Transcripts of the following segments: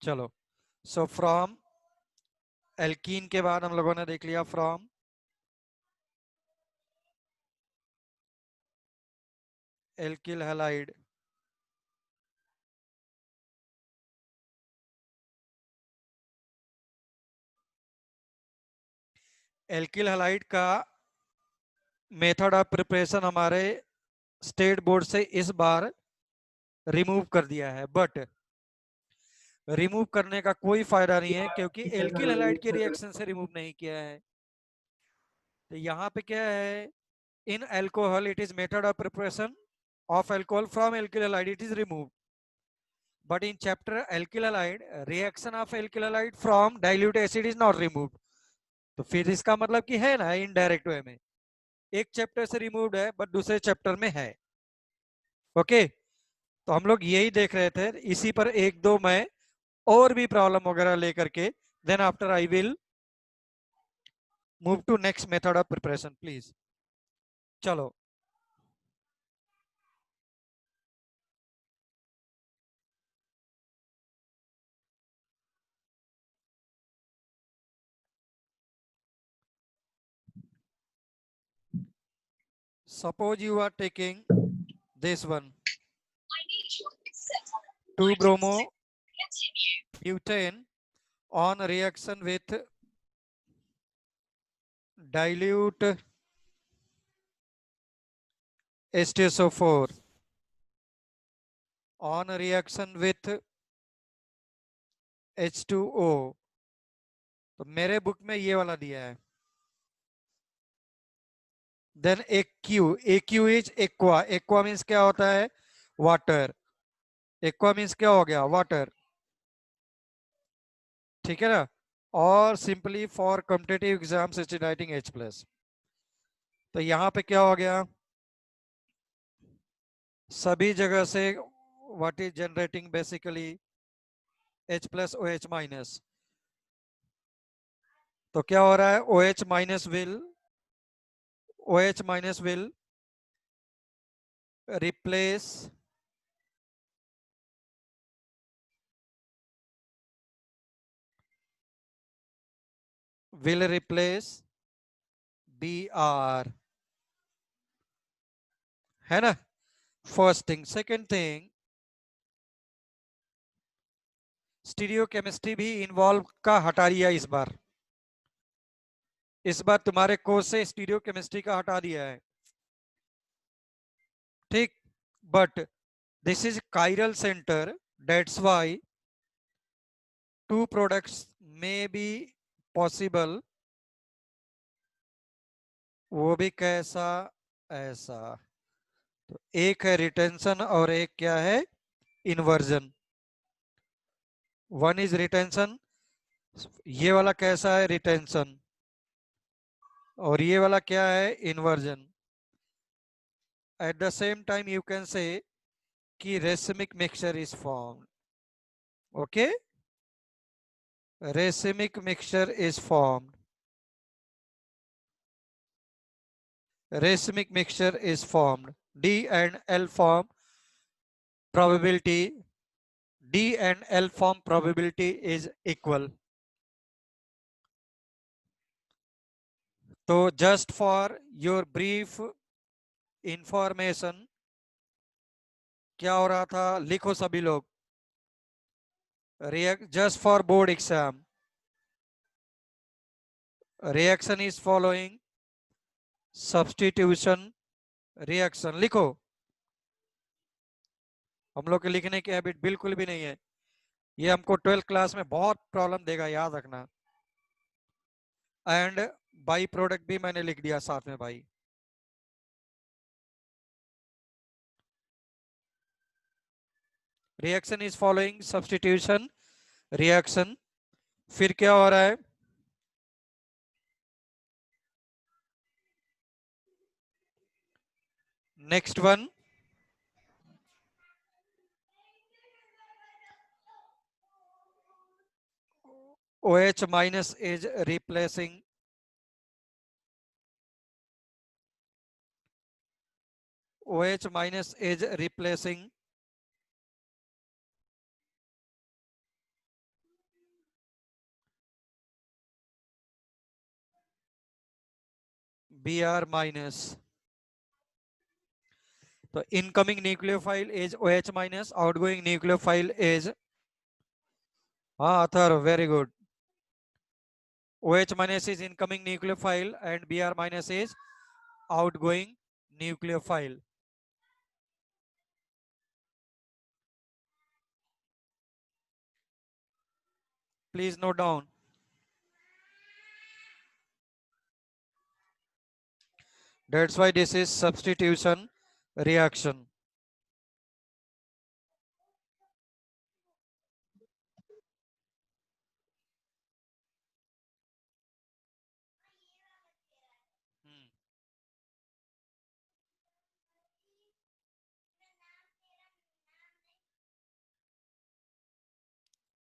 चलो, so from alkene के बाद हम लोगों ने देख लिया from alkyl halide, alkyl halide का मेथड ऑफ प्रिपरेशन हमारे स्टेट बोर्ड से इस बार रिमूव कर दिया है, बट रिमूव करने का कोई फायदा नहीं है क्योंकि एल्किल हैलाइड के रिएक्शन से रिमूव नहीं किया है। तो यहाँ पे क्या है, in alcohol it is method of preparation of alcohol from alkyl halide it is removed, but in chapter alkyl halide reaction of alkyl halide from dilute acid is not removed। तो फिर इसका मतलब कि है ना इनडायरेक्ट वे में एक chapter से रिमूव्ड है बट दूसरे चैप्टर में है। ओके, तो हम लोग यही देख रहे थे, इसी पर एक दो मैं और भी प्रॉब्लम वगैरह लेकर के then after I will move to next method of preparation please. चलो, suppose you are taking this one 2 bromo butane on reaction with dilute H2SO4 on reaction with H2O। तो मेरे बुक में ये वाला दिया है। Then AQ, AQ is aqua, aqua means क्या होता है, वाटर, एक्वा मीन्स क्या हो गया, वाटर, ठीक है ना। और simply for competitive exams is writing H+। तो यहाँ पे क्या हो गया, सभी जगह से what is generating basically H+OH-। तो क्या हो रहा है, OH- will replace Br, है ना। First thing, second thing, stereo chemistry भी इन्वॉल्व का हटा दिया इस बार तुम्हारे कोर्स से स्टीरियो केमिस्ट्री का हटा दिया है, ठीक। But this is chiral centre, that's why two products may be possible, वो भी कैसा, ऐसा। तो एक है रिटेंशन और एक क्या है, इन्वर्जन। वन इज रिटेंशन, ये वाला कैसा है, रिटेंशन, और ये वाला क्या है, inversion. At the same time you can say कि racemic mixture is formed. Okay, racemic mixture is formed, racemic mixture is formed, D and L form probability, D and L form probability is equal। तो just for your brief information, क्या हो रहा था, लिखो सभी लोग, react just for board exam, reaction is following substitution reaction, लिखो। हम लोग के लिखने की हैबिट बिल्कुल भी नहीं है, ये हमको 12th क्लास में बहुत प्रॉब्लम देगा, याद रखना। एंड बाई प्रोडक्ट भी मैंने लिख दिया साथ में भाई। Reaction is following substitution reaction, फिर क्या हो रहा है, next one, OH minus is replacing OH minus is replacing Br minus. तो incoming nucleophile is OH minus, outgoing nucleophile is, हाँ Athar, very good. OH minus is incoming nucleophile and Br minus is outgoing nucleophile. Please note down. That's why this is substitution reaction.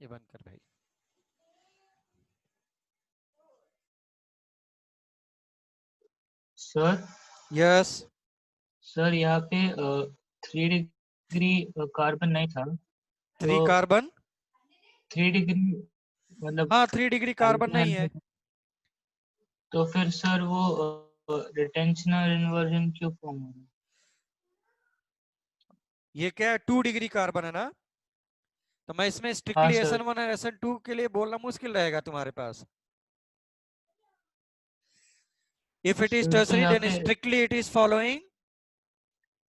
ये बंद कर भाई. Sir Yes. Sir यहाँ पे 3 degree carbon नहीं था, 3 तो कार्बन, 3 डिग्री मतलब हाँ 3 डिग्री कार्बन नहीं अल्कोहल है. में, तो फिर सर वो रिटेंशनल इन्वर्जन क्यों फॉर्म हो रहा है? ये क्या है, 2 डिग्री कार्बन है ना, तो मैं इसमें हाँ स्ट्रिक्टली सर। SN1 और SN2 के लिए बोलना मुश्किल रहेगा तुम्हारे पास. If it is सर तो tertiary, यहाँ then पे strictly it is following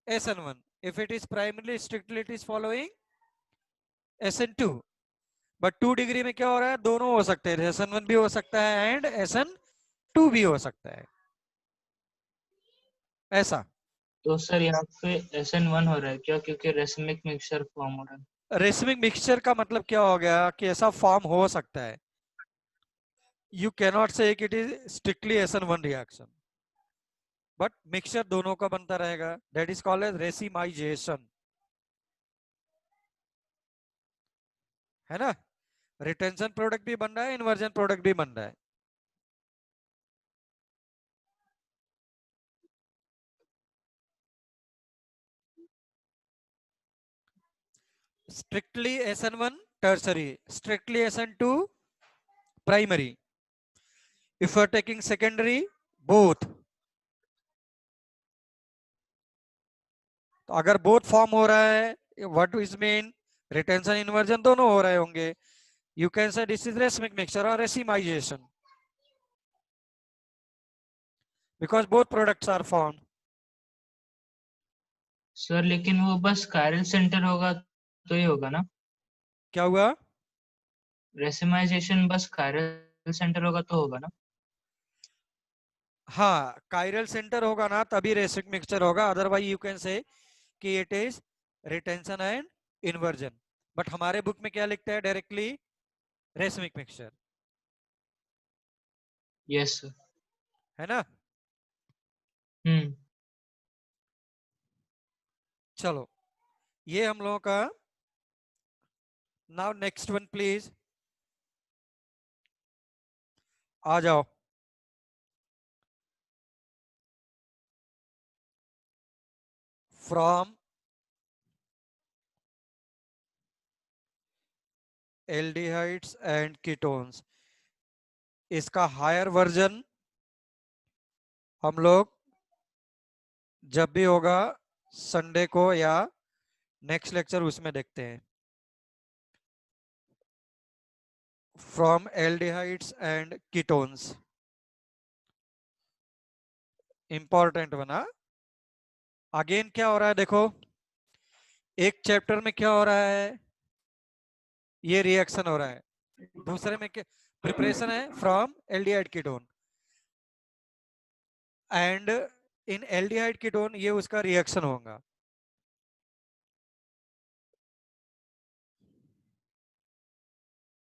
SN1. If it is primarily, strictly it is following SN2. But 2 degree में क्या हो रहा है, दोनों हो सकते हैं, SN1 भी हो सकता है एंड SN2 भी हो सकता है, ऐसा. तो सर यहाँ पे SN1 हो रहा है क्या, क्योंकि रेसमिक मिक्सचर फॉर्म हो रहा है। रेसमिक मिक्सचर का मतलब क्या हो गया कि ऐसा फॉर्म हो सकता है. You cannot say it is strictly SN1 reaction, but mixture दोनों का बनता रहेगा. That is called as racemization, है ना. रिटेंशन प्रोडक्ट भी बन रहा है, इन्वर्जन प्रोडक्ट भी बन रहा है. Strictly SN1 tertiary, strictly SN2 primary. If you are taking secondary, both. तो अगर बोथ फॉर्म हो रहा है, what is mean, retention inversion दोनों हो रहे होंगे, you can say this is racemic mixture और racemisation, because both products are form. Sir लेकिन वो बस कायरल सेंटर होगा तो ही होगा ना, क्या हुआ, रेसिमाइजेशन बस कायरल सेंटर होगा तो होगा ना। हाँ कायरल सेंटर होगा ना तभी रेसिक मिक्सचर होगा, अदरवाइज यू कैन से कि it is retention and inversion. But हमारे बुक में क्या लिखता है, directly racemic mixture, yes sir. है ना. हम्म। चलो ये हम लोगों का. नाउ नेक्स्ट वन प्लीज, आ जाओ. फ्रॉम एल्डिहाइड्स एंड कीटोन्स, इसका हायर वर्जन हम लोग जब भी होगा संडे को या नेक्स्ट लेक्चर उसमें देखते हैं. From aldehydes and ketones, important बना. अगेन क्या हो रहा है देखो, एक चैप्टर में क्या हो रहा है, ये रिएक्शन हो रहा है, दूसरे में क्या प्रिपरेशन है, from aldehyde ketone, and in aldehyde ketone ये उसका रिएक्शन होगा.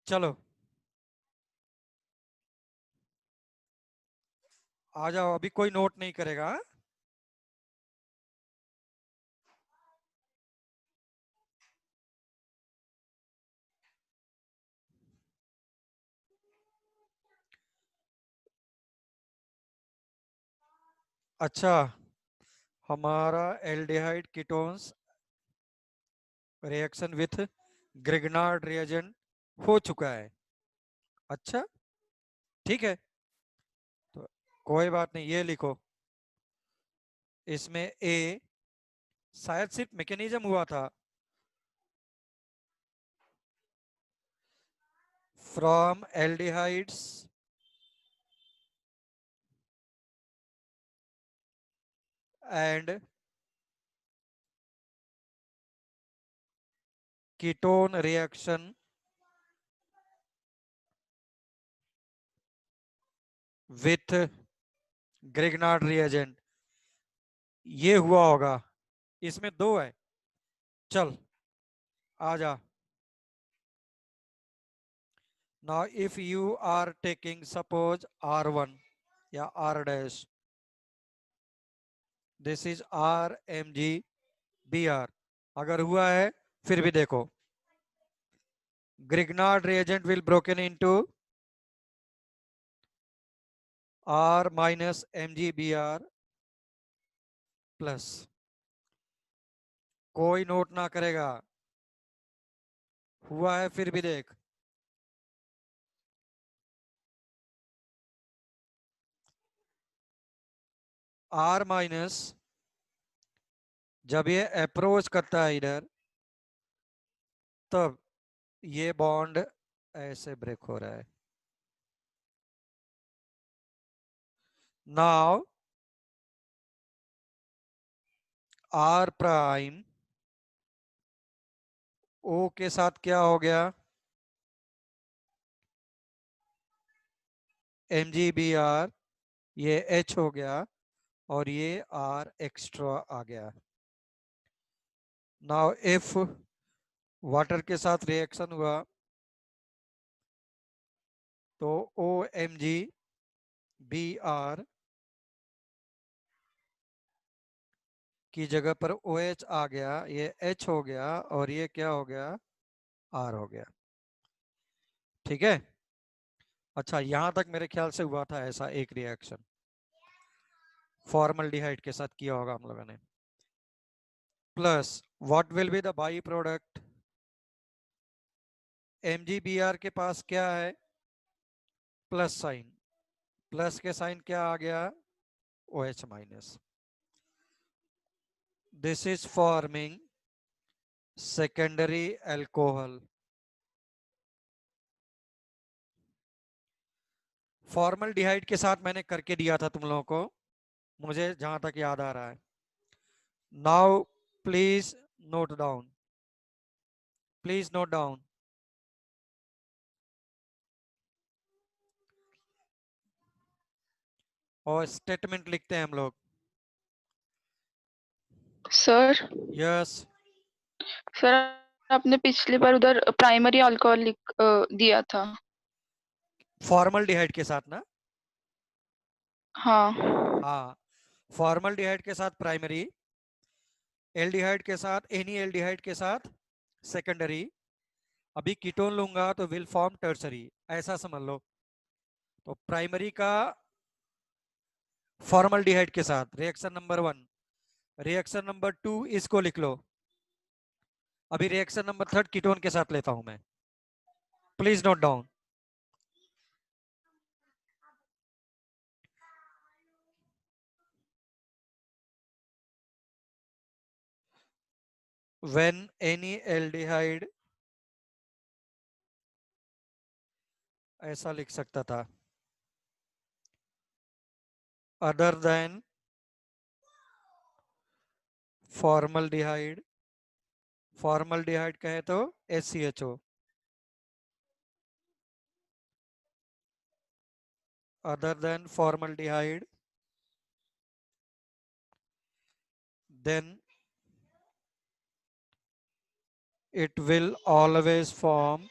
चलो आ जाओ, अभी कोई नोट नहीं करेगा. अच्छा, हमारा aldehyde ketones reaction with Grignard reagent हो चुका है. अच्छा ठीक है, तो कोई बात नहीं, ये लिखो इसमें ए शायद सिर्फ मैकेनिज्म हुआ था, from aldehydes and ketone reaction with Grignard reagent, ये हुआ होगा। इसमें दो है, चल आ जा। Now if you are taking suppose R1 या R dash, this is RMG BR, अगर हुआ है फिर भी देखो, Grignard reagent will broken into R minus MgBr plus, कोई नोट ना करेगा, हुआ है फिर भी देख, R माइनस जब ये अप्रोच करता है इधर, तब ये बॉन्ड ऐसे ब्रेक हो रहा है। नाउ R प्राइम O के साथ क्या हो गया, MgBr, ये H हो गया और ये R एक्स्ट्रा आ गया। नाउ इफ वाटर के साथ रिएक्शन हुआ तो OMgBr की जगह पर OH आ गया, ये H हो गया और ये क्या हो गया, R हो गया। ठीक है, अच्छा यहां तक मेरे ख्याल से हुआ था ऐसा एक रिएक्शन, फॉर्मल्डिहाइड के साथ किया होगा हम लोगों ने। Plus what will be the by product, MgBr के पास क्या है, प्लस साइन, प्लस के साइन क्या आ गया, OH minus. This is forming secondary alcohol. Formaldehyde के साथ मैंने करके दिया था तुम लोगों को, मुझे जहां तक याद आ रहा है। Now please note down, please note down. और स्टेटमेंट लिखते हैं हम लोग। सर यस, सर आपने पिछली बार उधर प्राइमरी अल्कोहल दिया था। फॉर्मल्डिहाइड के साथ ना, हाँ हाँ, फॉर्मल्डिहाइड के साथ प्राइमरी, एल्डिहाइड के साथ, एनी एल्डिहाइड के साथ सेकेंडरी, अभी कीटोन लूंगा तो विल फॉर्म टर्सरी, ऐसा समझ लो। तो प्राइमरी का फॉर्मल्डिहाइड के साथ रिएक्शन नंबर 1, रिएक्शन नंबर 2 इसको लिख लो। अभी रिएक्शन नंबर 3 कीटोन के साथ लेता हूं मैं, please note down. when any aldehyde, ऐसा लिख सकता था, other than formaldehyde, formaldehyde कहे तो SCHO, other than formaldehyde, then it will always form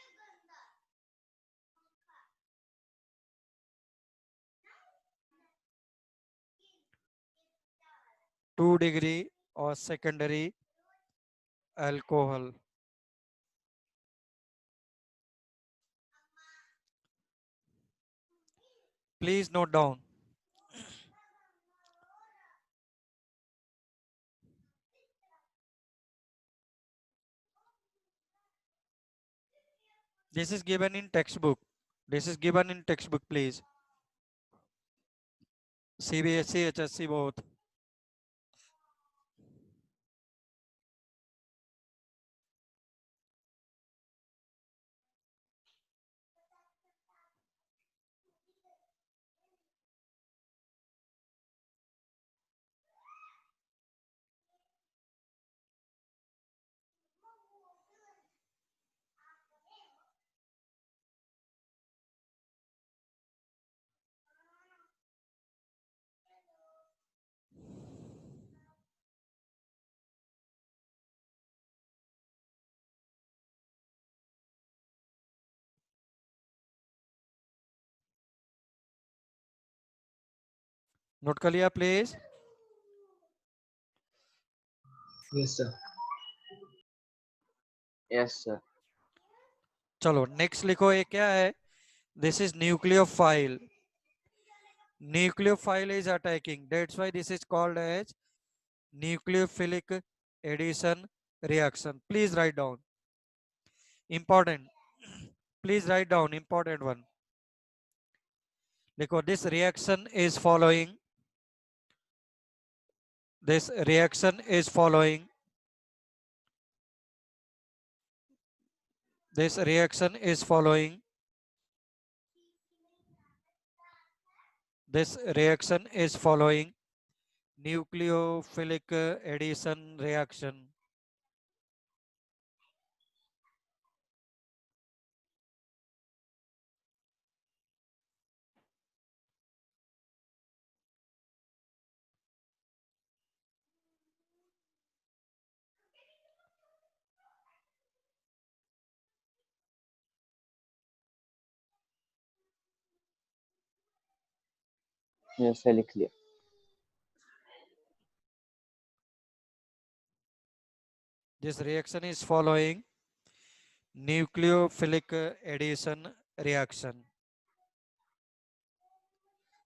2 degree or secondary alcohol. Please note down. This is given in textbook. This is given in textbook, please. CBSE, HSC both. Note कर लिया please. Yes, sir. Yes, sir. चलो next लिखो, ये क्या है? This is nucleophile. Nucleophile is attacking. That's why this is called as nucleophilic addition reaction. Please write down. Important. Please write down important one. Because this reaction is following. This reaction is following. This reaction is following. This reaction is following nucleophilic addition reaction. Yes, sir, लिख लिया. This reaction is following nucleophilic addition reaction.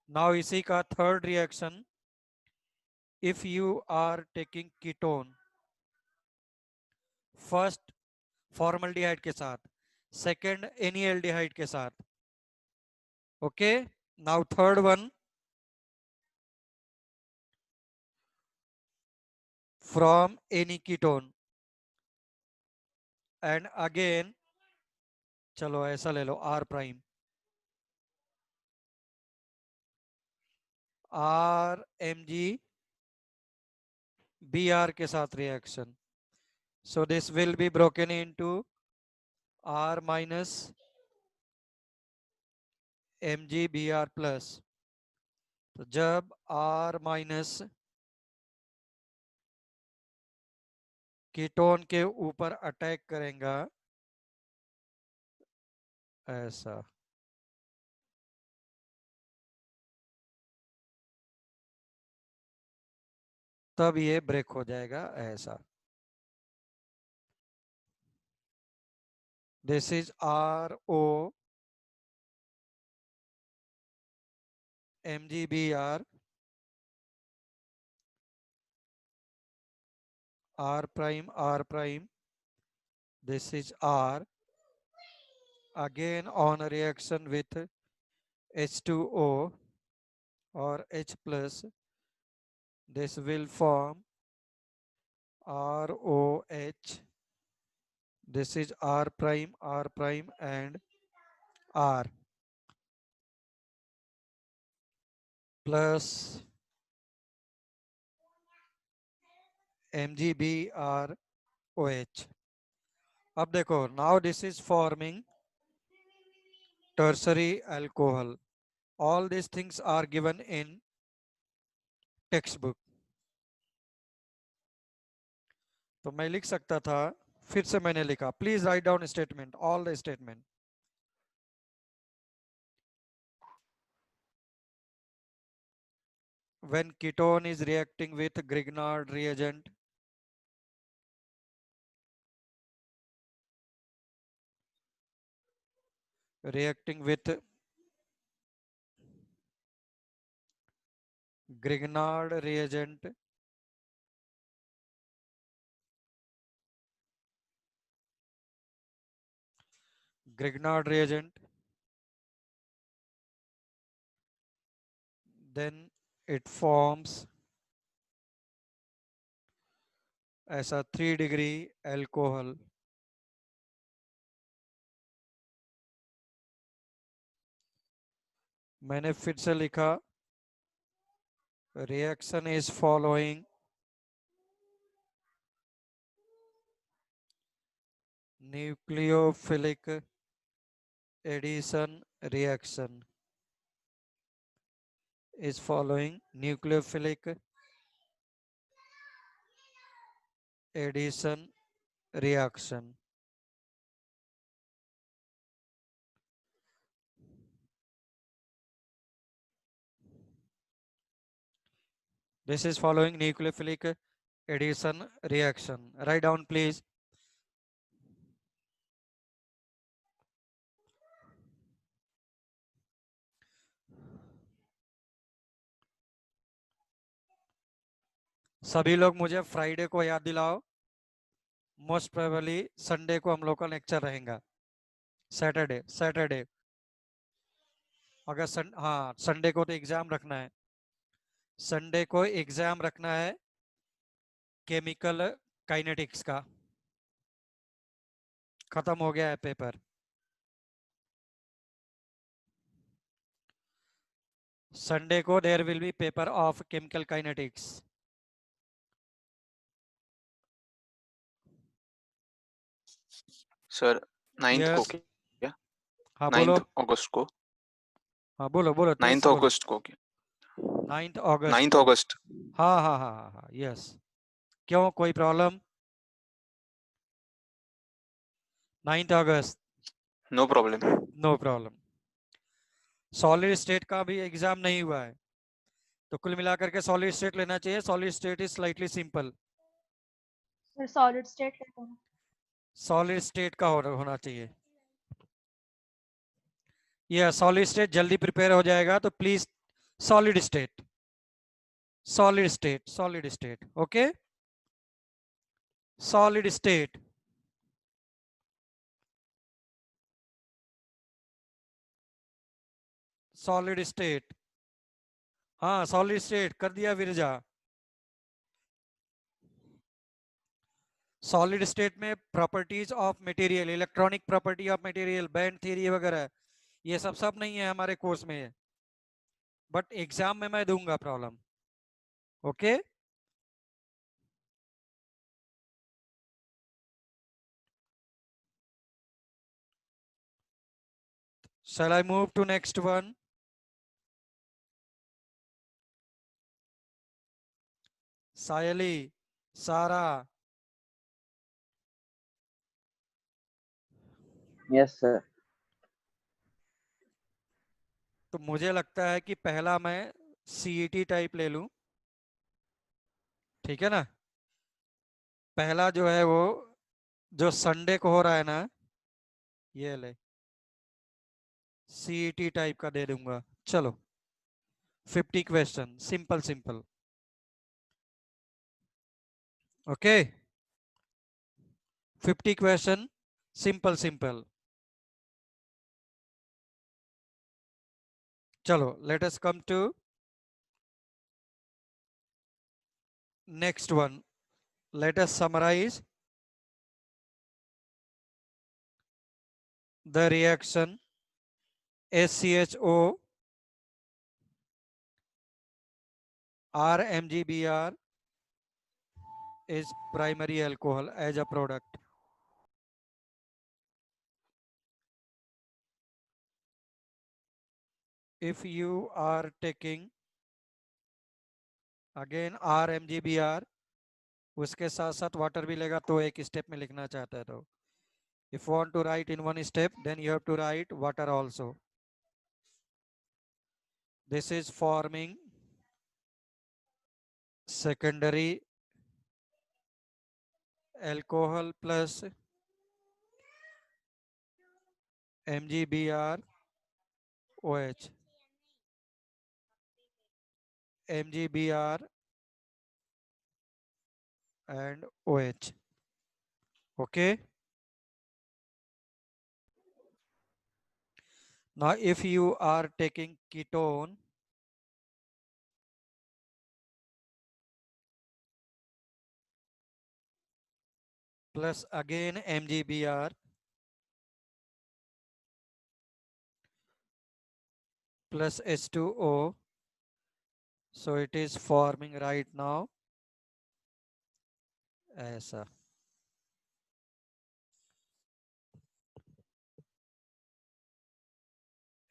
Now इसी का third reaction, if you are taking ketone, first formaldehyde के साथ, second एनिल्डिहाइड के साथ. Okay, now third one from any ketone and again, चलो ऐसा ले लो R prime, R Mg Br के साथ reaction. So this will be broken into R minus MgBr plus. तो जब R माइनस कीटोन के ऊपर अटैक करेगा ऐसा, तब ये ब्रेक हो जाएगा ऐसा. This is RO MgBr R prime R prime. This is R. Again on a reaction with H2O or H plus, this will form ROH. This is R prime and R plus MgBrOH. अब देखो, now this is forming tertiary alcohol. All these things are given in textbook. तो मैं लिख सकता था, फिर से मैंने लिखा. Please write down statement, all the statement. When ketone is reacting with Grignard reagent, reacting with Grignard reagent, Grignard reagent, then it forms ऐसा 3 डिग्री अल्कोहल. मैंने फिर से लिखा, reaction is following nucleophilic addition reaction is following nucleophilic addition reaction. This is following nucleophilic addition reaction. Write down please. सभी लोग मुझे Friday को याद दिलाओ। मोस्ट प्रोबेबली संडे को हम लोग का लेक्चर रहेगा। सैटरडे अगर हाँ संडे को तो एग्जाम रखना है। संडे को एग्जाम रखना है केमिकल काइनेटिक्स का। खत्म हो गया है पेपर। संडे को there will be paper of chemical kinetics. Sir 9th को Yes. क्या? हाँ बोलो। 9th अगस्त को। हाँ बोलो बोलो। 9th अगस्त को क्या? 9th अगस्त 9th को। अगस्त। हाँ हाँ हाँ हाँ हाँ यस। क्यों कोई प्रॉब्लम? 9th अगस्त। No problem. No problem. Solid state का भी एग्जाम नहीं हुआ है तो कुल मिलाकर के सॉलिड स्टेट लेना चाहिए। Solid state is slightly simple. Sir solid state लेते हैं। सॉलिड स्टेट का होना चाहिए। यह सॉलिड स्टेट जल्दी प्रिपेयर हो जाएगा तो please solid state okay. Solid state हाँ सॉलिड स्टेट कर दिया विरजा। सॉलिड स्टेट में properties of material, electronic property of material, band theory वगैरह ये सब नहीं है हमारे कोर्स में, बट एग्जाम में मैं दूंगा problem. Okay shall I move to next one? Sayali, सारा। Yes, sir. तो मुझे लगता है कि पहला मैं सीईटी टाइप ले लूं, ठीक है ना। पहला जो है वो जो संडे को हो रहा है ना, ये ले सीईटी टाइप का दे दूंगा। चलो 50 question simple. Okay 50 question simple. चलो let us come to next one. Let us summarize the reaction SCHO RMGBr is primary alcohol as a product. If you are taking again RMGBr, उसके साथ साथ water भी लेगा तो एक step में लिखना चाहता है तो if you want to write in one step then you have to write water also. This is forming secondary alcohol plus MgBr OH. MgBr and OH. Okay. Now if you are taking ketone, plus again MgBr plus H2O, so it is forming right now ऐसा।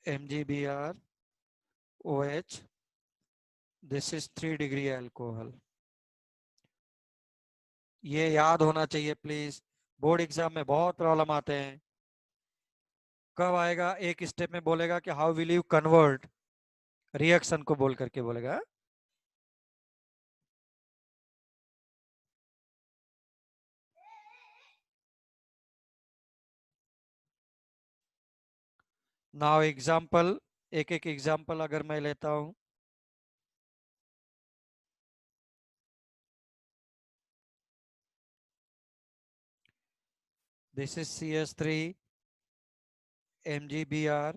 MgBr OH, this is 3 degree alcohol। ये याद होना चाहिए please, board exam में बहुत problem आते हैं। कब आएगा एक स्टेप में बोलेगा कि how will you convert, reaction को बोल करके बोलेगा। नाउ एग्जाम्पल, एक एक एग्जाम्पल अगर मैं लेता हूं, this is CS3 MgBr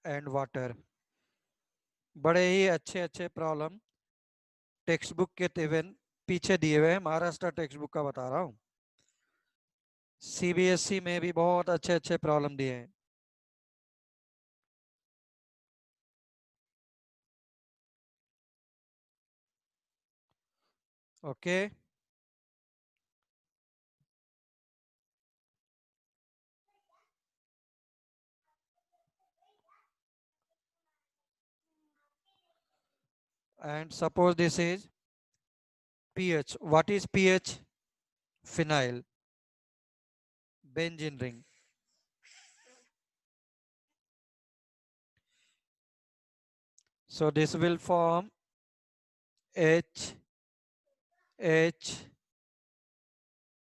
and water. बड़े ही अच्छे अच्छे प्रॉब्लम टेक्स्ट बुक के इवन पीछे दिए हुए हैं, महाराष्ट्र टेक्स्ट बुक का बता रहा हूं। CBSE में भी बहुत अच्छे अच्छे प्रॉब्लम दिए हैं। Okay, and suppose this is pH. What is pH? Phenyl benzene ring. So this will form H,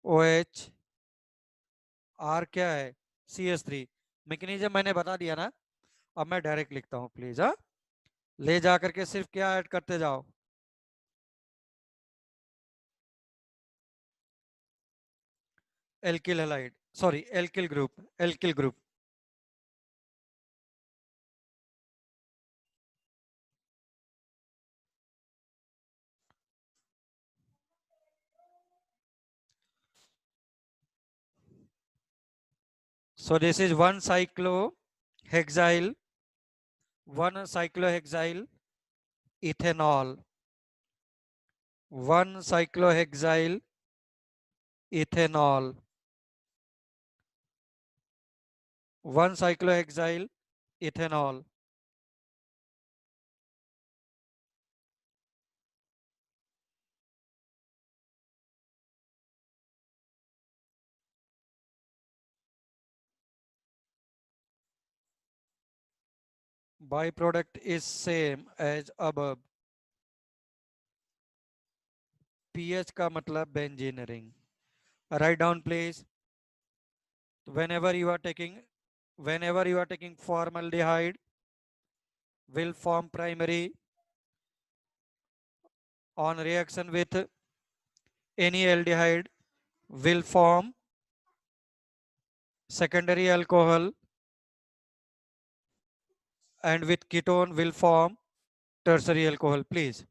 OH, R क्या है? CS3। मैकेनिज्म मैंने बता दिया ना, अब मैं डायरेक्ट लिखता हूं प्लीज। हाँ, ले जा करके सिर्फ क्या ऐड करते जाओ, alkyl halide, sorry alkyl group, alkyl group. So this is 1-cyclohexyl, 1-cyclohexyl ethanol, 1-cyclohexyl ethanol, 1-cyclohexyl ethanol. Byproduct is same as above. pH का मतलब benzene ring. Write down please. Whenever you are taking formaldehyde will form primary on reaction with any aldehyde will form secondary alcohol, and with ketone will form tertiary alcohol. Please.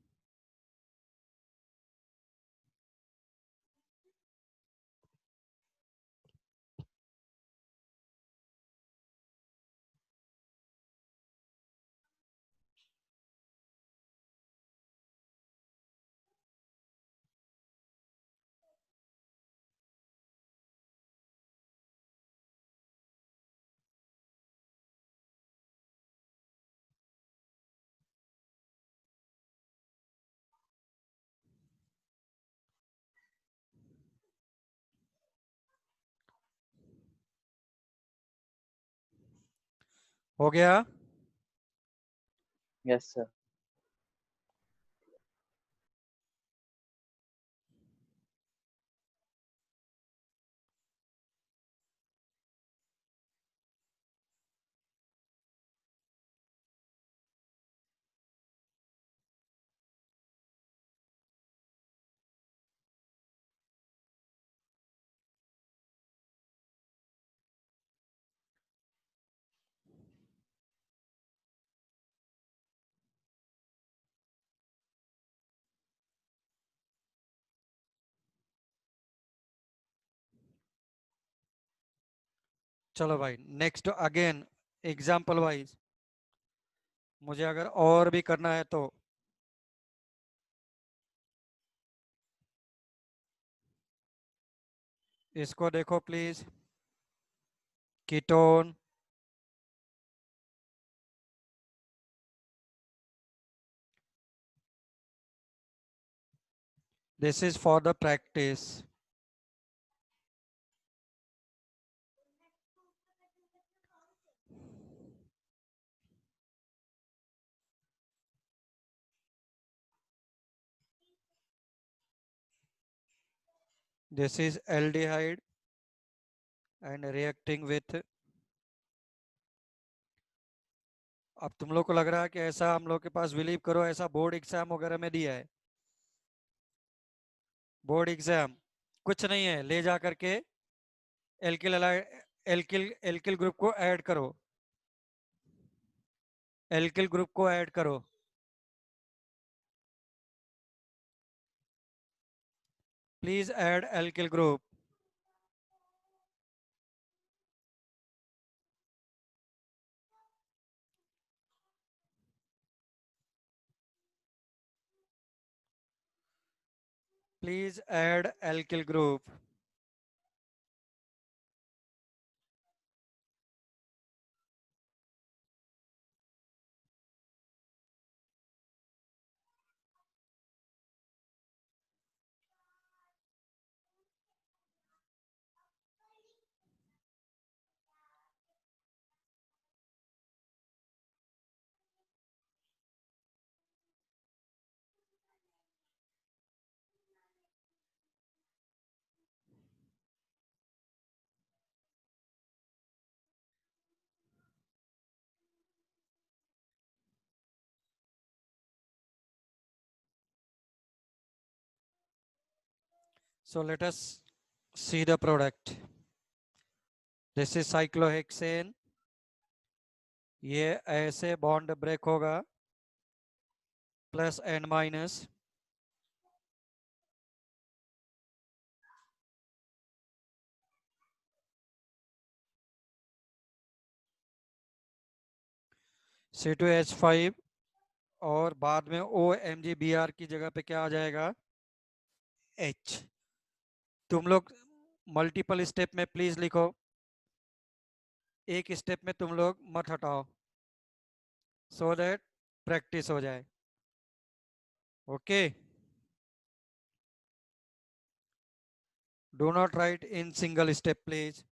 हो गया? Yes, sir. चलो भाई, next again example wise, मुझे अगर और भी करना है तो इसको देखो please. Ketone, this is for the practice. This is aldehyde and reacting with अब तुम लोग को लग रहा है कि ऐसा हम लोग के पास, बिलीव करो, ऐसा बोर्ड एग्जाम वगैरह में दिया है। बोर्ड एग्जाम कुछ नहीं है, ले जा करके एल्किल एल्किल ग्रुप को ऐड करो, एल्किल ग्रुप को ऐड करो। Please add alkyl group. Please add alkyl group. So let us see the product. This is cyclohexane. ये ऐसे बॉन्ड ब्रेक होगा, प्लस एंड माइनस। C2H5 और बाद में OMgBr की जगह पे क्या आ जाएगा, H। तुम लोग मल्टीपल स्टेप में प्लीज लिखो, एक स्टेप में तुम लोग मत हटाओ, सो दैट प्रैक्टिस हो जाए। Okay, do not right in single step please.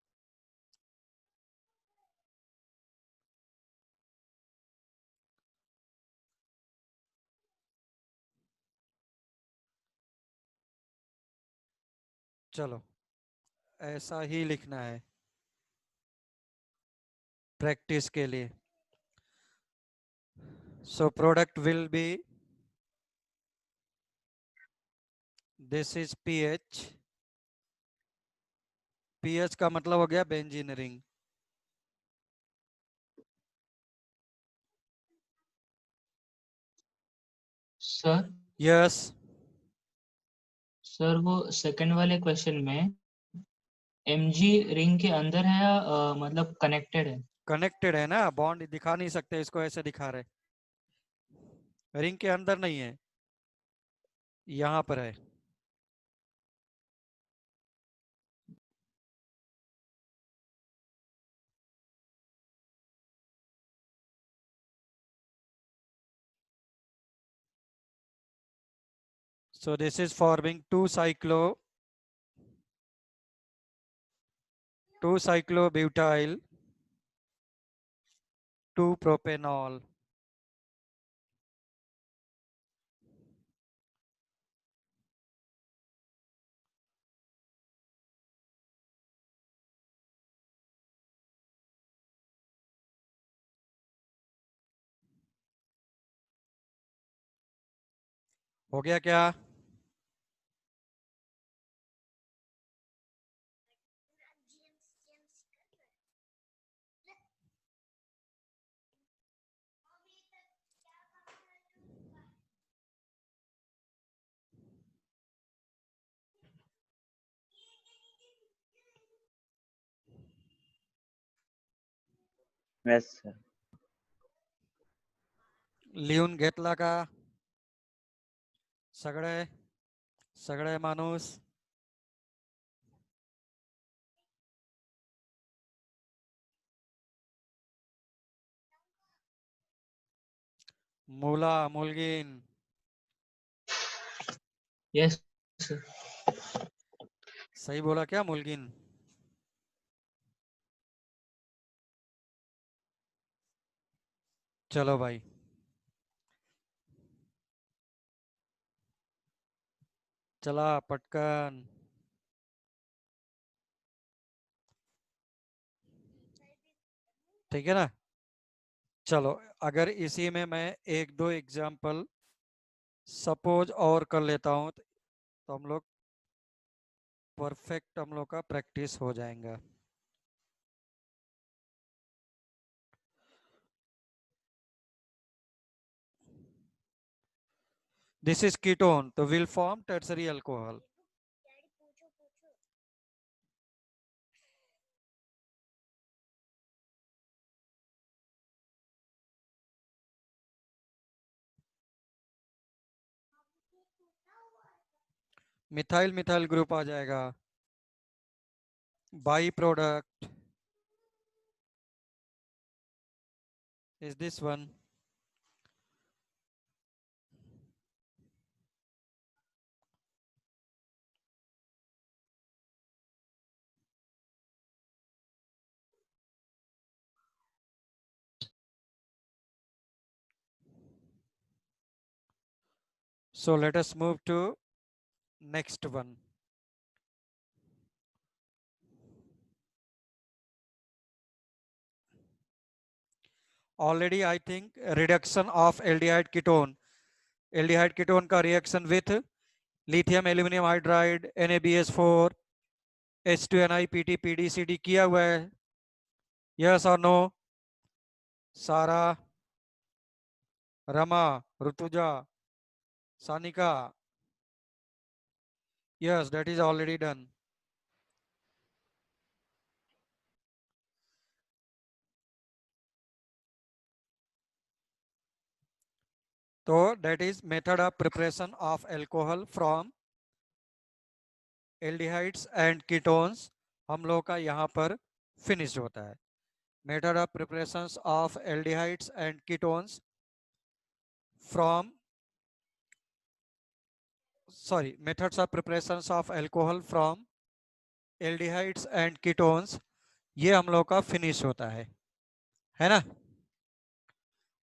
चलो ऐसा ही लिखना है प्रैक्टिस के लिए। So product will be, this is pH, pH का मतलब हो गया benzene ring. Sir yes, sir वो सेकंड वाले क्वेश्चन में mg रिंग के अंदर है या मतलब कनेक्टेड है? कनेक्टेड है ना, बॉन्ड दिखा नहीं सकते, इसको ऐसे दिखा रहे, रिंग के अंदर नहीं है, यहां पर है। So this is forming 2-cyclobutyl 2-propanol। हो गया क्या? Yes, sir. लिहून घेतला का सगळे सगळे माणूस? मुला मुलगीन, यस सर। सही बोला क्या मुलगीन? चलो भाई, चला पटकन। ठीक है ना? चलो अगर इसी में मैं एक दो एग्जाम्पल सपोज और कर लेता हूँ तो हम लोग परफेक्ट हम लोग का प्रैक्टिस हो जाएगा। दिस इज कीटोन तो will form tertiary alcohol. Methyl methyl group आ जाएगा। By product is this one. So let us move to next one. Already I think reduction of aldehyde ketone का reaction with lithium aluminum hydride NaBH4 H2Ni PT PDCD किया हुआ है। Yes or no? सारा, Rama, Rutuja, Sanika. Yes, that is already done. तो that is method of preparation of alcohol from aldehydes and ketones हम लोग का यहाँ पर फिनिश होता है। Method of preparations of aldehydes and ketones from methods of preparations of alcohol from aldehydes and ketones ये हम लोग का फिनिश होता है ना।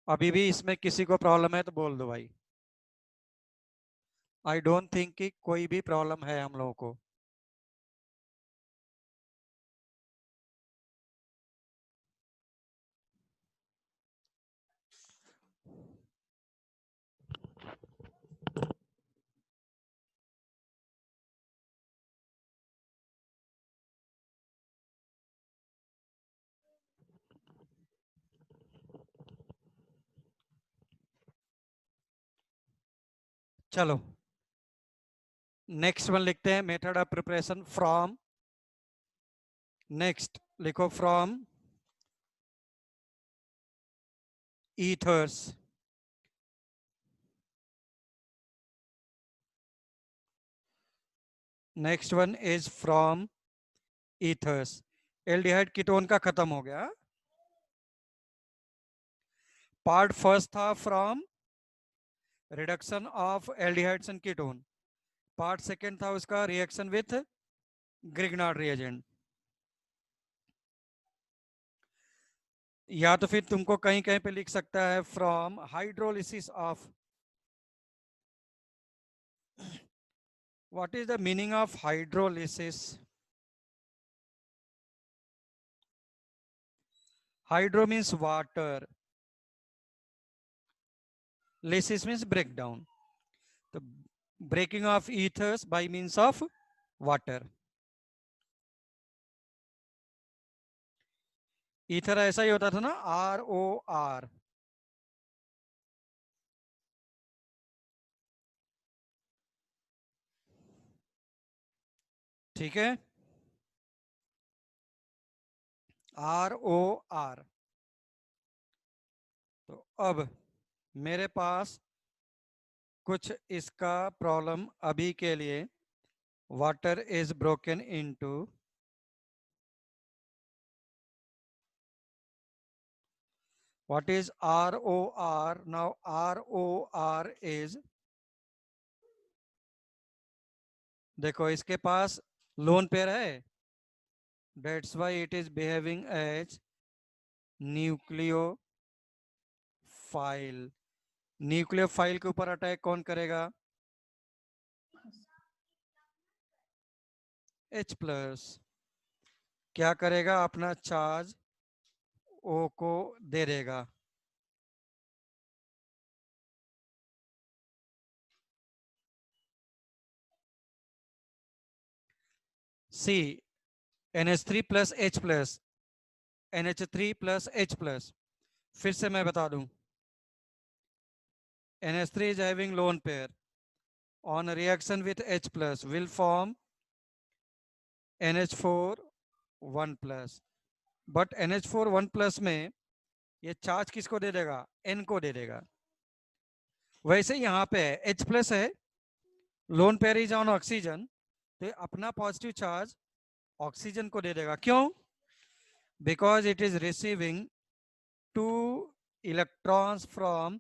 अभी भी इसमें किसी को प्रॉब्लम है तो बोल दो भाई। आई डोंट थिंक कि कोई भी प्रॉब्लम है हम लोगों को। चलो नेक्स्ट वन लिखते हैं method of preparation from. Next लिखो from ethers. Next one is from ethers. Aldehyde ketone का खत्म हो गया। पार्ट फर्स्ट था from reduction of aldehydes and ketone. Part second था उसका रिएक्शन विथ ग्रिग्नार्ड रिएजेंट। या तो फिर तुमको कहीं कहीं पे लिख सकता है from hydrolysis of. What is the meaning of hydrolysis? Hydro means water, lysis means breakdown. The breaking of ethers by means of water. Ether ऐसा ही होता था ना, ROR। ठीक है, ROR। तो अब मेरे पास कुछ इसका प्रॉब्लम अभी के लिए। Water is broken into what is ROR? Now ROR is, देखो इसके पास लोन पेयर है, that's why it is behaving as nucleophile. Nucleophile के ऊपर अटैक कौन करेगा? H+। क्या करेगा? अपना चार्ज O को दे देगा। सी NH3 plus H plus NH3 plus H plus. फिर से मैं बता दूं, NH3 is having lone pair on reaction with H plus will form NH4 1 plus, but NH4 1 plus में ये चार्ज किसको दे देगा? N को दे देगा। वैसे यहाँ पे H प्लस है, lone pair is on oxygen, तो ये अपना पॉजिटिव चार्ज ऑक्सीजन को दे देगा। क्यों? Because it is receiving 2 electrons from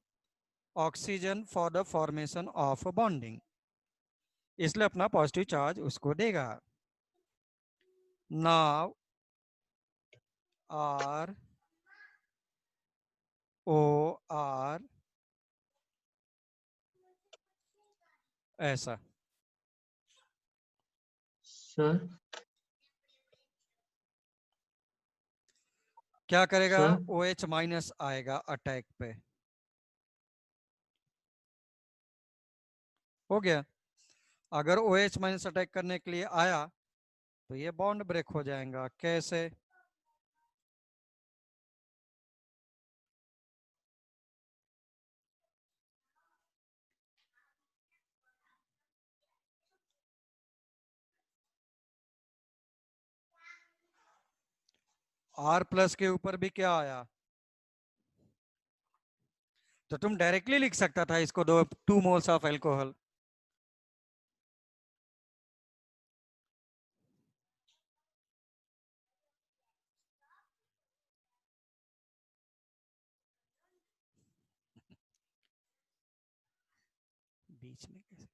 oxygen for the formation of bonding, इसलिए अपना पॉजिटिव चार्ज उसको देगा। नाउ R O R ऐसा सर क्या करेगा? सर OH माइनस आएगा अटैक पे। हो गया। अगर OH माइनस अटैक करने के लिए आया तो ये बॉन्ड ब्रेक हो जाएगा। कैसे? R प्लस के ऊपर भी क्या आया? तो तुम डायरेक्टली लिख सकता था इसको, 2 मोल्स ऑफ अल्कोहल। बीच में कैसे?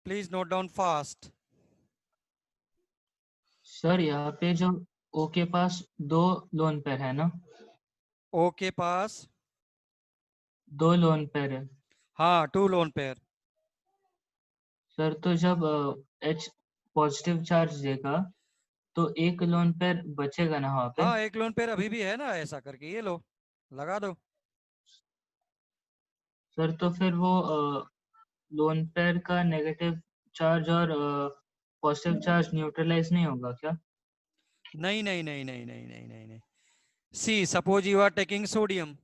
Please note down fast. Sir यहाँ पे जो O के पास 2 लोन पेयर है ना, O के पास 2 लोन पेयर है हाँ 2 लोन पेयर। सर। तो जब H पॉजिटिव चार्ज देगा तो एक लोन पेयर बचेगा ना वहाँ पे? हाँ एक लोन पेयर अभी भी है ना, ऐसा करके ये लो लगा दो। सर तो फिर वो लोन पेयर का नेगेटिव चार्ज और पॉजिटिव चार्ज न्यूट्रलाइज नहीं होगा क्या? नहीं नहीं नहीं नहीं नहीं नहीं नहीं नहीं। See suppose you are taking sodium,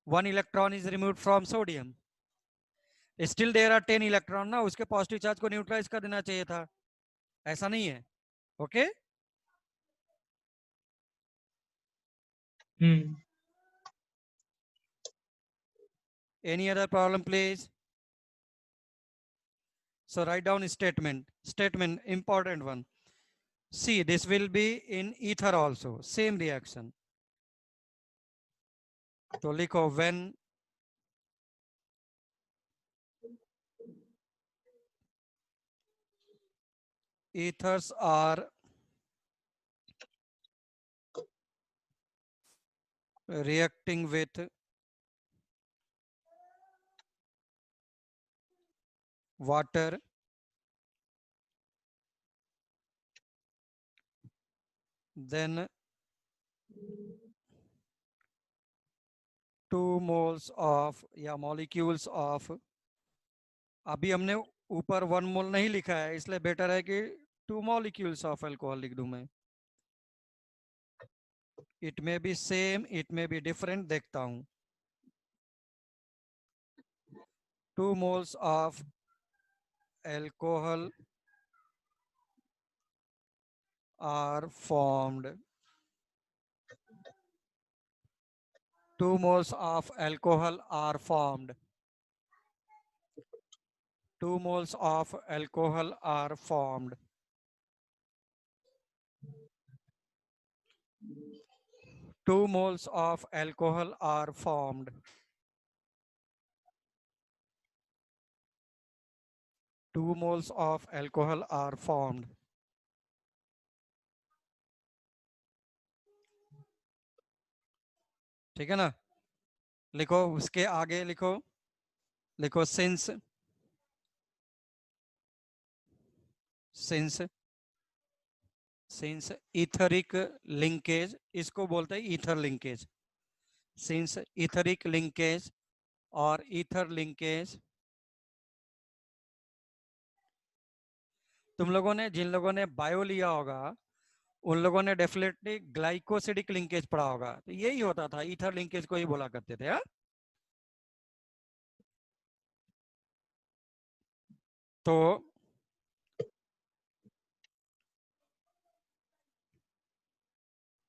1 electron is removed from sodium, still there are 10 electron ना, उसके पॉजिटिव चार्ज को न्यूट्रलाइज कर देना चाहिए था, ऐसा नहीं है। Okay any other problem please? So write down statement important one. See, this will be in ether also, same reaction. तो लिखो when ethers are reacting with water, then 2 moles of या molecules of, अभी हमने ऊपर 1 मोल नहीं लिखा है, इसलिए बेटर है कि 2 molecules of alcohol लिख दूं मैं। It may be same, it may be different, देखता हूं। 2 moles of alcohol are formed. 2 moles of alcohol are formed. 2 moles of alcohol are formed. 2 moles of alcohol are formed. 2 moles of alcohol are formed. ठीक है ना? लिखो उसके आगे लिखो, लिखो since etheric linkage, इसको बोलते हैं ether linkage. Since etheric linkage और ईथर लिंकेज, तुम लोगों ने, जिन लोगों ने बायो लिया होगा उन लोगों ने डेफिनेटली ग्लाइकोसिडिक लिंकेज पढ़ा होगा। तो यही होता था, ईथर लिंकेज को ही बोला करते थे। हा? तो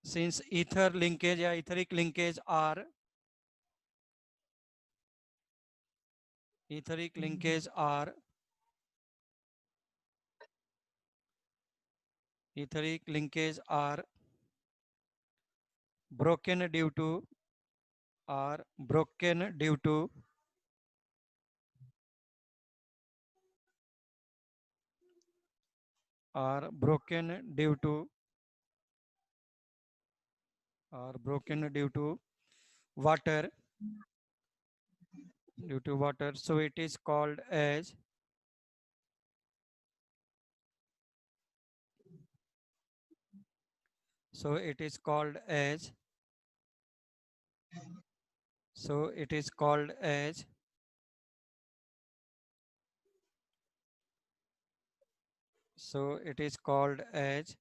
since ether linkage या etheric linkage are broken due to broken due to water, so it is called as so it is called as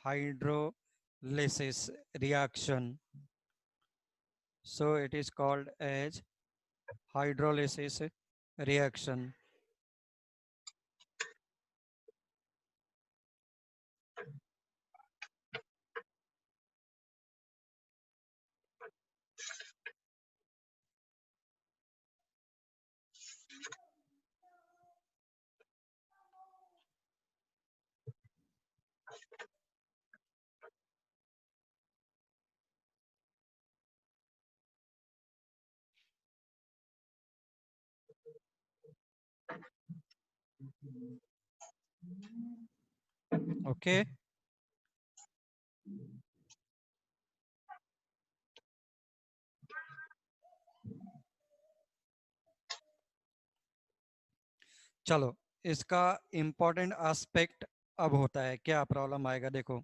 hydrolysis reaction. So it is called as hydrolysis reaction. Okay. चलो, इसका important aspect अब होता है, क्या problem आएगा देखो।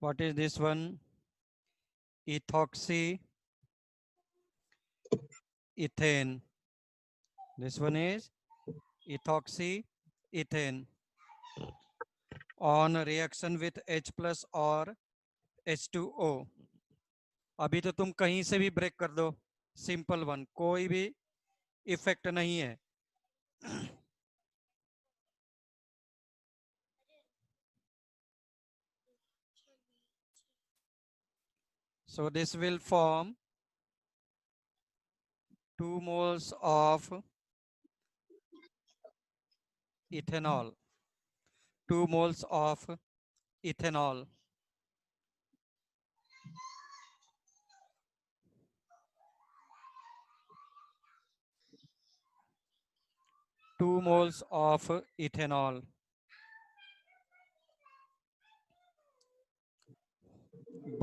What is this one? Ethoxy ethane. This one is ethoxy ethane on reaction with H plus or H2O. अभी तो तुम कहीं से भी ब्रेक कर दो, सिंपल वन, कोई भी इफेक्ट नहीं है। So this will form 2 moles of ethanol. 2 moles of ethanol. Two moles of ethanol.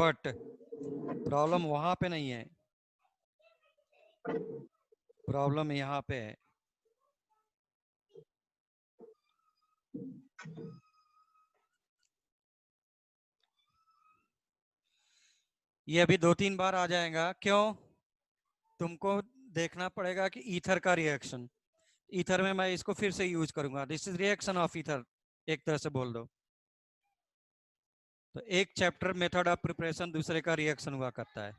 But problem वहां पे नहीं है, प्रॉब्लम यहाँ पे है। ये अभी 2-3 बार आ जाएगा। क्यों? तुमको देखना पड़ेगा कि ईथर का रिएक्शन, ईथर में मैं इसको फिर से यूज करूंगा, this is reaction of ether, एक तरह से बोल दो। तो एक चैप्टर मेथड ऑफ प्रिपरेशन दूसरे का रिएक्शन हुआ करता है।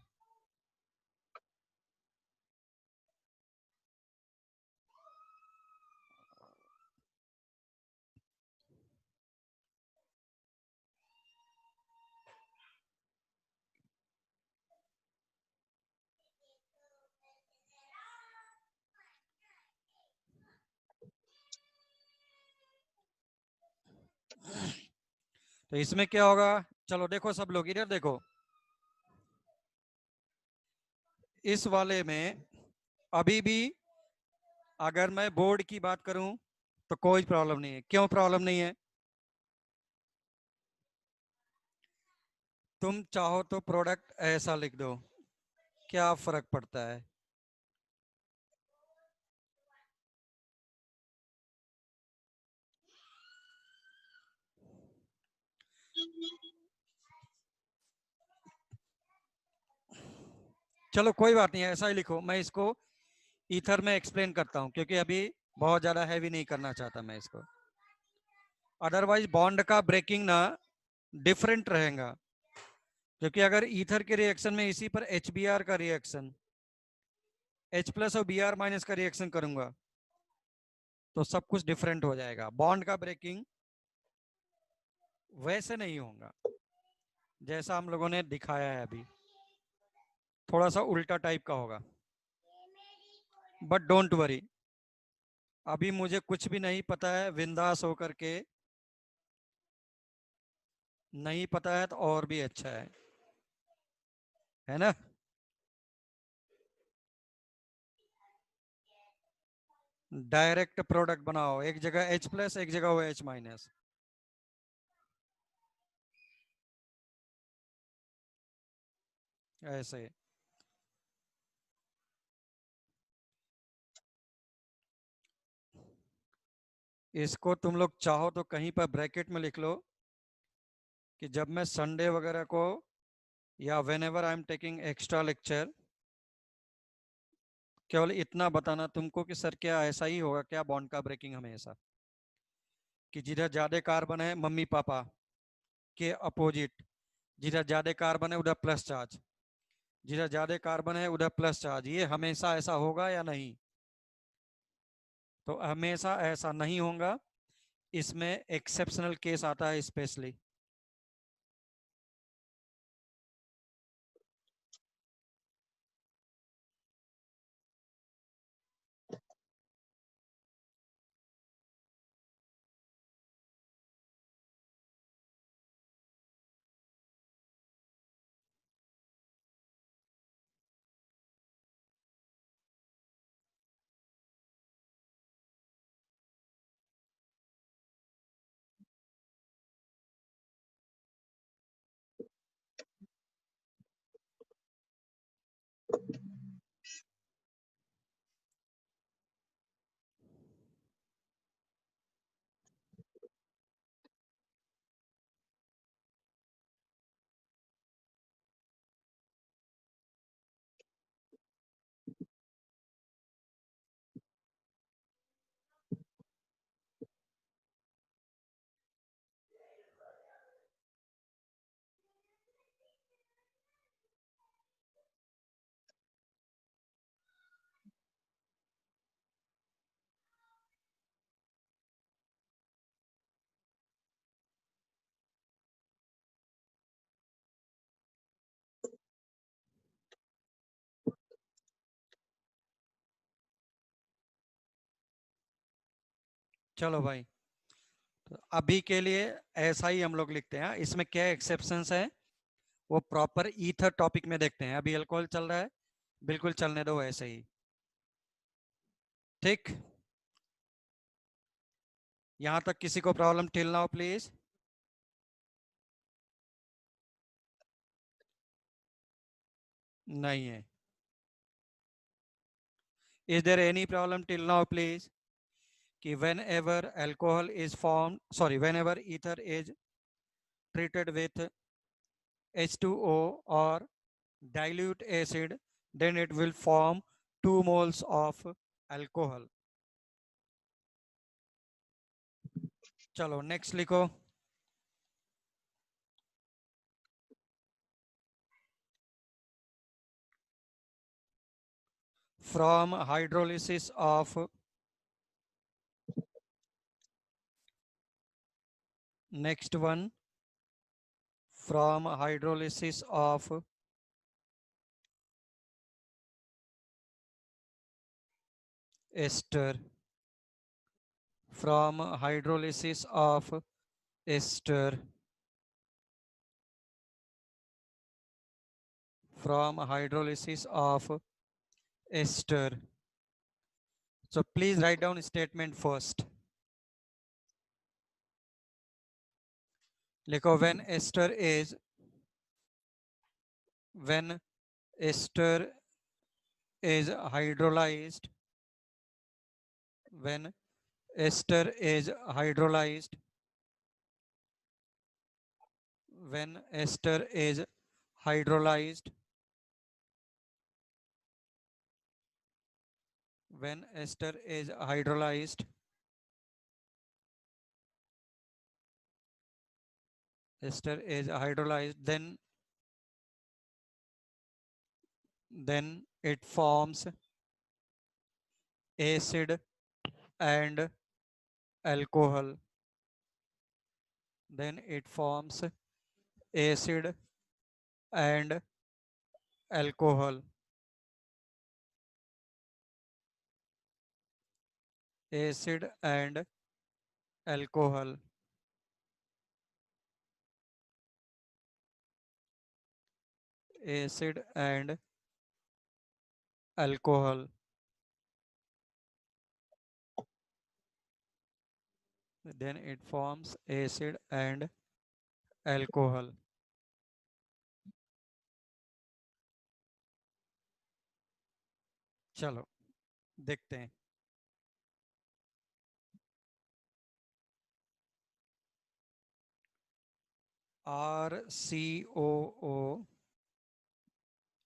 तो इसमें क्या होगा, चलो देखो सब लोग इधर देखो, इस वाले में अभी भी अगर मैं बोर्ड की बात करूं तो कोई प्रॉब्लम नहीं है। क्यों प्रॉब्लम नहीं है? तुम चाहो तो प्रोडक्ट ऐसा लिख दो, क्या फर्क पड़ता है? चलो कोई बात नहीं, ऐसा ही लिखो, मैं इसको ईथर में एक्सप्लेन करता हूं क्योंकि अभी बहुत ज्यादा हैवी नहीं करना चाहता मैं इसको, अदरवाइज बॉन्ड का ब्रेकिंग ना डिफरेंट रहेगा, क्योंकि अगर ईथर के रिएक्शन में इसी पर HBr का रिएक्शन H+ और Br- का रिएक्शन करूंगा तो सब कुछ डिफरेंट हो जाएगा, बॉन्ड का ब्रेकिंग वैसे नहीं होगा जैसा हम लोगों ने दिखाया है अभी, थोड़ा सा उल्टा टाइप का होगा, बट डोंट वरी, अभी मुझे कुछ भी नहीं पता है, बिंदास होकर के, नहीं पता है तो और भी अच्छा है ना। डायरेक्ट प्रोडक्ट बनाओ, एक जगह H+, एक जगह OH-, ऐसे। इसको तुम लोग चाहो तो कहीं पर ब्रैकेट में लिख लो कि जब मैं संडे वगैरह को या whenever I am taking extra lecture, केवल इतना बताना तुमको कि सर क्या ऐसा ही होगा क्या बॉन्ड का ब्रेकिंग हमेशा, कि जिधर ज्यादा कार्बन है मम्मी पापा के अपोजिट, जिधर ज्यादा कार्बन है उधर प्लस चार्ज, जिधर ज्यादा कार्बन है उधर प्लस चार्ज, ये हमेशा ऐसा होगा या नहीं, तो हमेशा ऐसा नहीं होगा, इसमें एक्सेप्शनल केस आता है स्पेशली। चलो भाई, तो अभी के लिए ऐसा ही हम लोग लिखते हैं, इसमें क्या एक्सेप्शंस है वो प्रॉपर ईथर टॉपिक में देखते हैं, अभी अल्कोहल चल रहा है, बिल्कुल चलने दो ऐसे ही, ठीक। यहां तक किसी को प्रॉब्लम टिल नाउ प्लीज? नहीं है। Is there any problem till now please? कि whenever alcohol is formed, sorry, whenever ether is treated with H2O or dilute acid, then it will form 2 moles of alcohol. चलो next लिखो। From hydrolysis of next one, from hydrolysis of ester, from hydrolysis of ester, from hydrolysis of ester. So please write down statement first. लिखो when ester is hydrolyzed, when ester is hydrolyzed, when ester is hydrolyzed, when ester is hydrolyzed, then it forms acid and alcohol. Then it forms acid and alcohol. Acid and alcohol. Acid and alcohol. Then it forms acid and alcohol. चलो देखते हैं. RCOO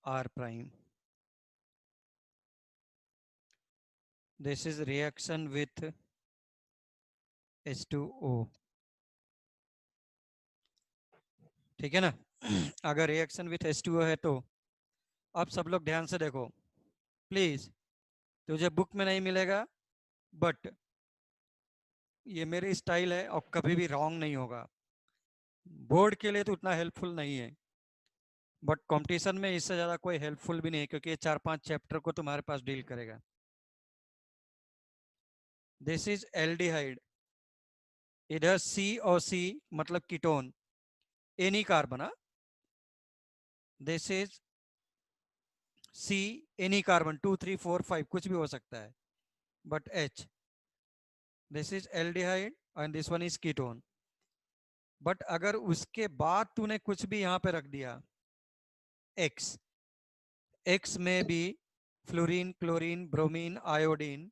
R prime. This is reaction with H2O. ठीक है ना. अगर reaction with H2O है तो अब सब लोग ध्यान से देखो प्लीज. तुझे बुक में नहीं मिलेगा बट ये मेरी स्टाइल है और कभी भी रॉन्ग नहीं होगा. बोर्ड के लिए तो उतना हेल्पफुल नहीं है बट कंपटीशन में इससे ज़्यादा कोई हेल्पफुल भी नहीं है क्योंकि ये 4-5 चैप्टर को तुम्हारे पास डील करेगा. This is aldehyde. इधर C और C मतलब ketone any carbon. This is C any carbon 2 3 4 5 कुछ भी हो सकता है but H. This is aldehyde and this one is ketone. But अगर उसके बाद तूने कुछ भी यहाँ पे रख दिया X में भी फ्लोरीन क्लोरीन ब्रोमीन आयोडीन.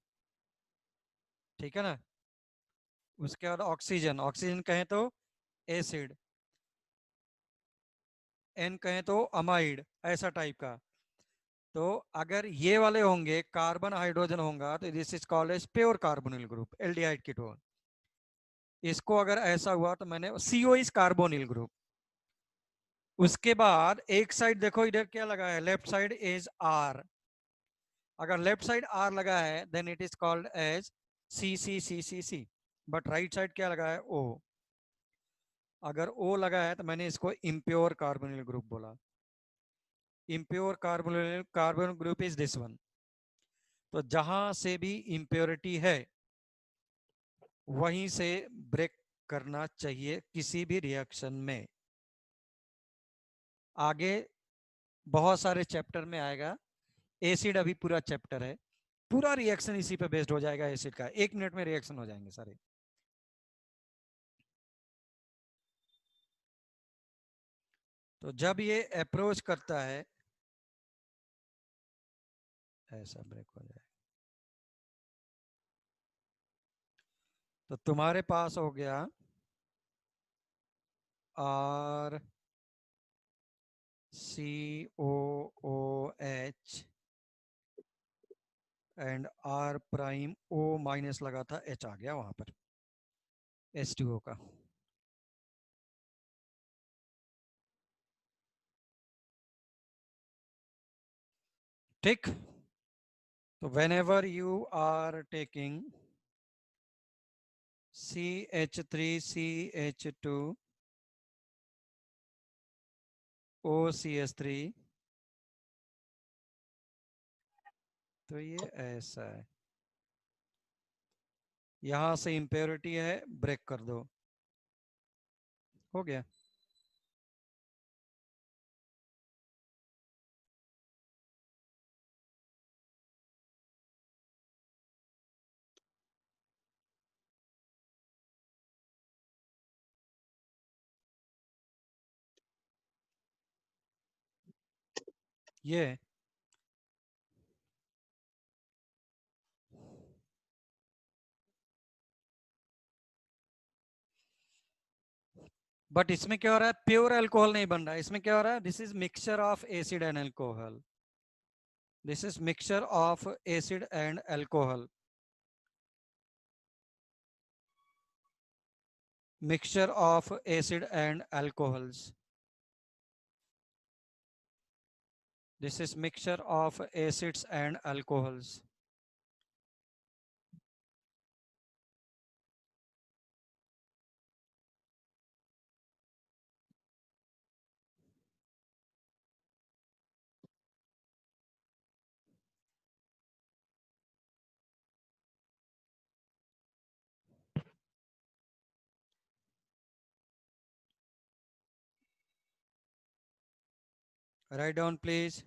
ठीक है ना. उसके बाद ऑक्सीजन कहें तो एसिड, N कहें तो अमाइड, ऐसा टाइप का. तो अगर ये वाले होंगे कार्बन हाइड्रोजन होगा तो this is called as pure carbonyl group aldehyde ketone. इसको अगर ऐसा हुआ तो मैंने CO इज कार्बोनिल ग्रुप. उसके बाद एक साइड देखो इधर क्या लगा है लेफ्ट साइड इज R. अगर लेफ्ट साइड R लगा है then it is called as CCCCC. But right side क्या लगा है O. अगर O लगा है तो मैंने इसको इम्प्योर कार्बोनिल ग्रुप बोला. Impure carbonyl group is this one. तो जहां से भी इम्प्योरिटी है वहीं से ब्रेक करना चाहिए किसी भी रिएक्शन में. आगे बहुत सारे चैप्टर में आएगा. एसिड अभी पूरा चैप्टर है, पूरा रिएक्शन इसी पे बेस्ड हो जाएगा एसिड का. 1 मिनट में रिएक्शन हो जाएंगे सारे. तो जब ये अप्रोच करता है ऐसा ब्रेक हो जाएगा. तो तुम्हारे पास हो गया RCOOH and R prime O minus लगा था H आ गया वहां पर H2O का. ठीक. तो whenever you are taking CH3CH2 OCH3 तो ये ऐसा है. यहां से इम्प्योरिटी है ब्रेक कर दो. हो गया. ये बट इसमें क्या हो रहा है प्योर अल्कोहल नहीं बन रहा है. इसमें क्या हो रहा है this is mixture of acid and alcohol. This is mixture of acid and alcohol. Mixture of acid and alcohols. This is mixture of acids and alcohols. Write down, please.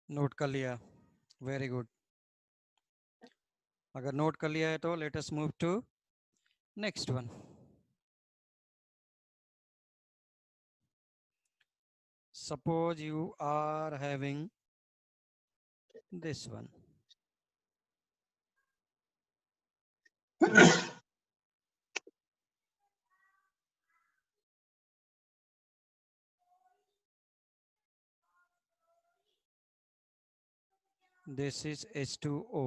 Note कर लिया, वेरी गुड। अगर note कर लिया है तो let us move to next one. Suppose you are having this one. This is H2O.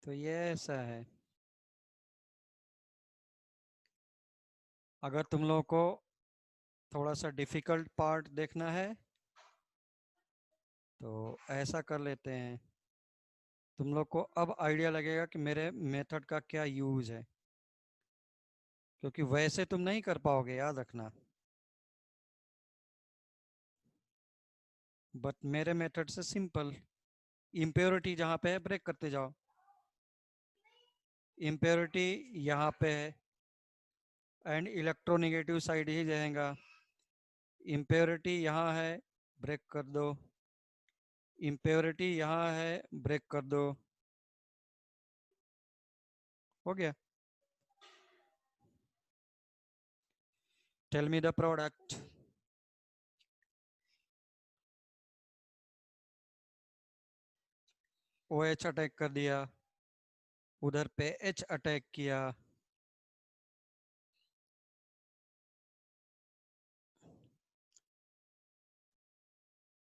तो ये ऐसा है। अगर तुम लोगों को थोड़ा सा डिफिकल्ट पार्ट देखना है तो ऐसा कर लेते हैं। तुम लोग को अब आइडिया लगेगा कि मेरे मेथड का क्या यूज है, क्योंकि वैसे तुम नहीं कर पाओगे, याद रखना। बट मेरे मेथड से सिंपल। इम्प्योरिटी जहाँ पे है ब्रेक करते जाओ। इम्प्योरिटी यहाँ पे है एंड इलेक्ट्रोनेगेटिव साइड ही रहेगा। इम्प्योरिटी यहाँ है, ब्रेक कर दो। इम्प्योरिटी यहाँ है, ब्रेक कर दो। हो गया। Tell me the product. OH attack कर दिया, उधर पे H अटैक किया।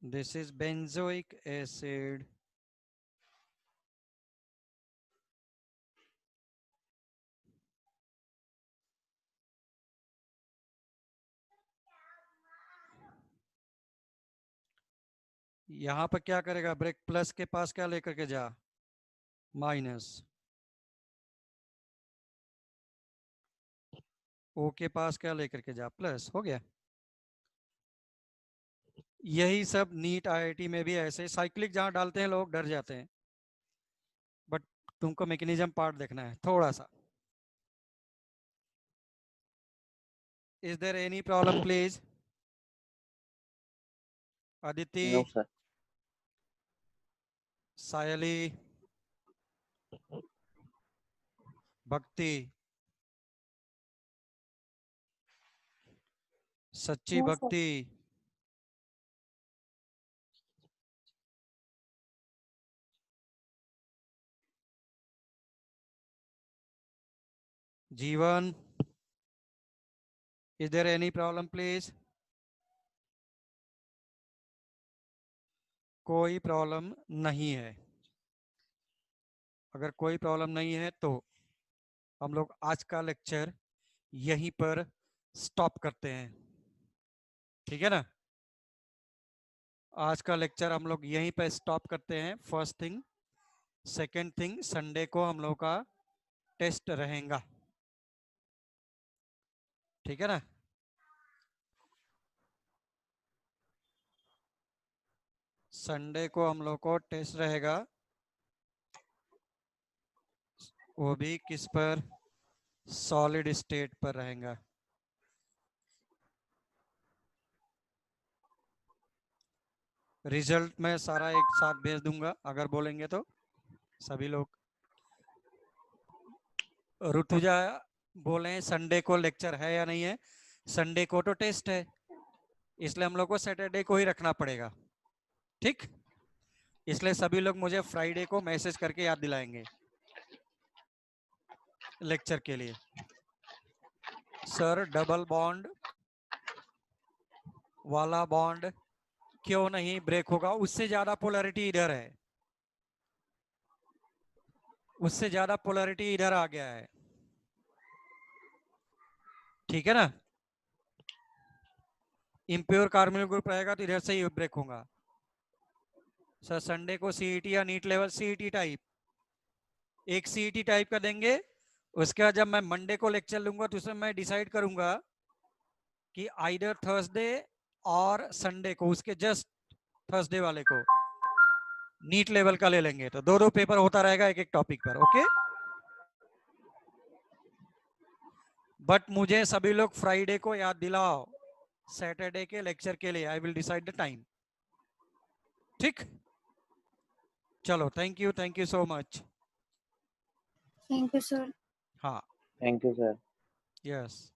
This is benzoic acid. यहाँ पर क्या करेगा, ब्रेक प्लस के पास क्या लेकर के जा, माइनस। O के पास क्या लेकर के जा, प्लस। हो गया। यही सब नीट IIT में भी ऐसे साइक्लिक जहां डालते हैं लोग डर जाते हैं, बट तुमको मैकेनिज्म पार्ट देखना है थोड़ा सा। Is there any problem please? Aditi, No, sir. Sayali, Bhakti, Sachi No, sir. Bhakti, Jeevan, is there any problem please? कोई प्रॉब्लम नहीं है। अगर कोई प्रॉब्लम नहीं है तो हम लोग आज का लेक्चर यहीं पर स्टॉप करते हैं, ठीक है ना? आज का लेक्चर हम लोग यहीं पर स्टॉप करते हैं। First thing, second thing, Sunday को हम लोग का टेस्ट रहेगा, ठीक है ना? संडे को हम लोग को टेस्ट रहेगा, वो भी किस पर, सॉलिड स्टेट पर रहेगा। रिजल्ट मैं सारा एक साथ भेज दूंगा अगर बोलेंगे तो सभी लोग। ऋतुजा बोले संडे को लेक्चर है या नहीं है? संडे को तो टेस्ट है, इसलिए हम लोग को सैटरडे को ही रखना पड़ेगा, ठीक? इसलिए सभी लोग मुझे फ्राइडे को मैसेज करके याद दिलाएंगे लेक्चर के लिए। सर डबल बॉन्ड वाला बॉन्ड क्यों नहीं ब्रेक होगा? उससे ज्यादा पोलैरिटी इधर है, उससे ज्यादा पोलैरिटी इधर आ गया है, ठीक है ना? इम्प्योर कार्बोनिल ग्रुप रहेगा तो इधर से ही ब्रेक होगा। सर संडे को सीईटी या नीट लेवल, सीईटी टाइप, एक सीईटी टाइप का देंगे। उसके बाद जब मैं मंडे को लेक्चर लूंगा तो उसमें मैं डिसाइड करूंगा कि आइदर थर्सडे और संडे को, उसके जस्ट थर्सडे वाले को नीट लेवल का ले लेंगे। तो दो पेपर होता रहेगा एक एक टॉपिक पर, ओके? बट मुझे सभी लोग फ्राइडे को याद दिलाओ सैटरडे के लेक्चर के लिए। I will decide the time, ठीक? चलो, thank you so much. Thank you, sir. हाँ, Thank you, sir. यस।